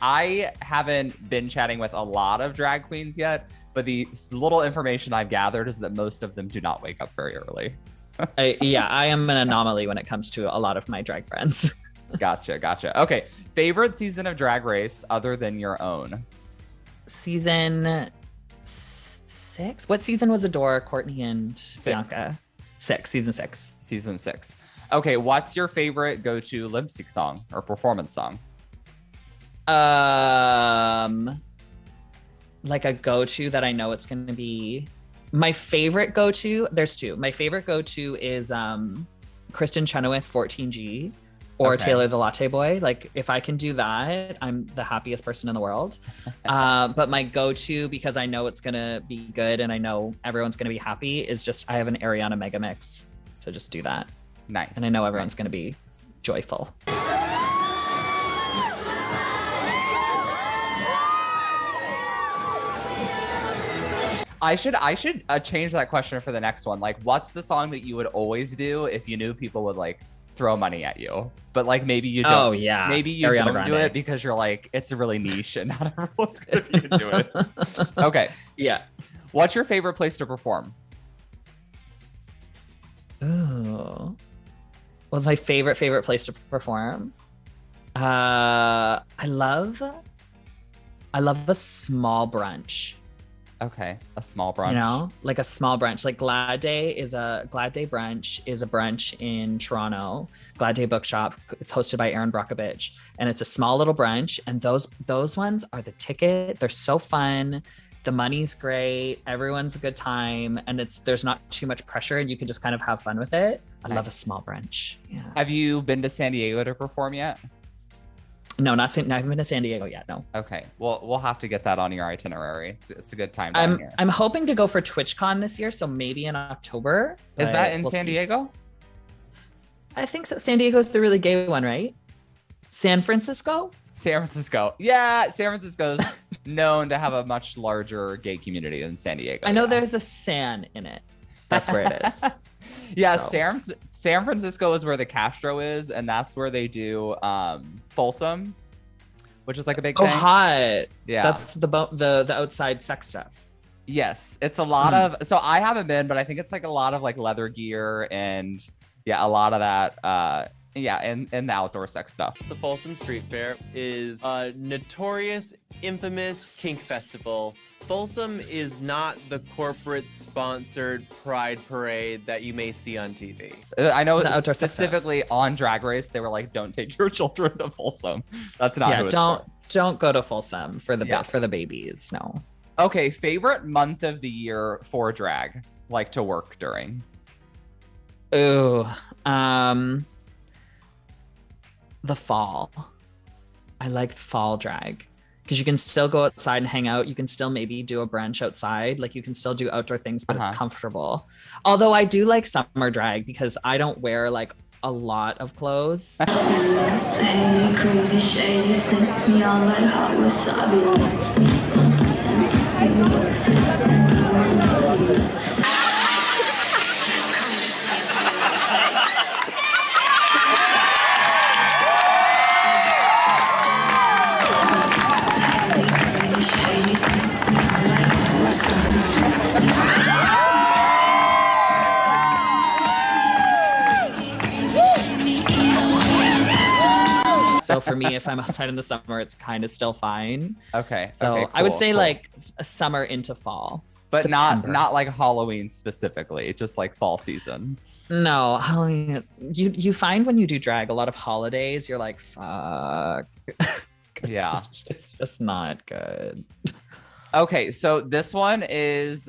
I haven't been chatting with a lot of drag queens yet, but the little information I've gathered is that most of them do not wake up very early. Yeah, I am an anomaly when it comes to a lot of my drag friends. Gotcha. Okay, favorite season of Drag Race other than your own? Season 6? What season was Adora, Courtney, and Bianca? Season 6. Season 6. Okay, what's your favorite go-to lip sync song or performance song? Like a go-to that I know it's going to be. My favorite go-to, there's two. My favorite go-to is Kristen Chenoweth, 14G, or Taylor the Latte Boy. Like, if I can do that, I'm the happiest person in the world. But my go-to, because I know it's going to be good and I know everyone's going to be happy, is just I have an Ariana Mega Mix. So just do that. Nice. And I know everyone's going to be joyful. I should change that question for the next one. Like, what's the song that you would always do if you knew people would like throw money at you, but like maybe you don't? Oh yeah, maybe you Ariana don't Grande. do it because you're like, it's really niche and not everyone's gonna be into it. Okay, yeah. What's your favorite place to perform? Oh, what's my favorite place to perform? I love a small brunch. Okay, a small brunch. You know, like a small brunch. Like Glad Day brunch is a brunch in Toronto. Glad Day Bookshop. It's hosted by Erin Brockovich, and it's a small little brunch. And those ones are the ticket. They're so fun. The money's great. Everyone's a good time, and there's not too much pressure, and you can just kind of have fun with it. I love a small brunch. Yeah. Have you been to San Diego to perform yet? No, I haven't been to San Diego yet. No. Okay. Well, we'll have to get that on your itinerary. It's a good time down here. I'm hoping to go for TwitchCon this year, so maybe in October. Is that in San Diego? I think so. San Diego's the really gay one, right? San Francisco? San Francisco. Yeah, San Francisco's known to have a much larger gay community than San Diego. I know there's a San in it. That's where it is. Yeah, so. San Francisco is where the Castro is, and that's where they do Folsom, which is like a big thing. Oh, hot. Yeah. That's the outside sex stuff. Yes, it's a lot of, so I haven't been, but I think it's like a lot of like leather gear and yeah, a lot of that, and the outdoor sex stuff. The Folsom Street Fair is a notorious, infamous kink festival. Folsom is not the corporate-sponsored pride parade that you may see on TV. I know specifically on Drag Race, they were like, "Don't take your children to Folsom." That's not who it's for. Don't go to Folsom for the babies. No. Okay, favorite month of the year for drag, like to work during. Ooh, the fall. I like fall drag because you can still go outside and hang out. You can still maybe do a brunch outside. Like you can still do outdoor things, but it's comfortable. Although I do like summer drag because I don't wear like a lot of clothes. So for me, if I'm outside in the summer, it's kind of still fine. Okay. So okay, cool, I would say like a summer into fall. But September. not like Halloween specifically, just like fall season. No, Halloween is you find when you do drag a lot of holidays, you're like, fuck. Yeah. It's just not good. Okay, so this one is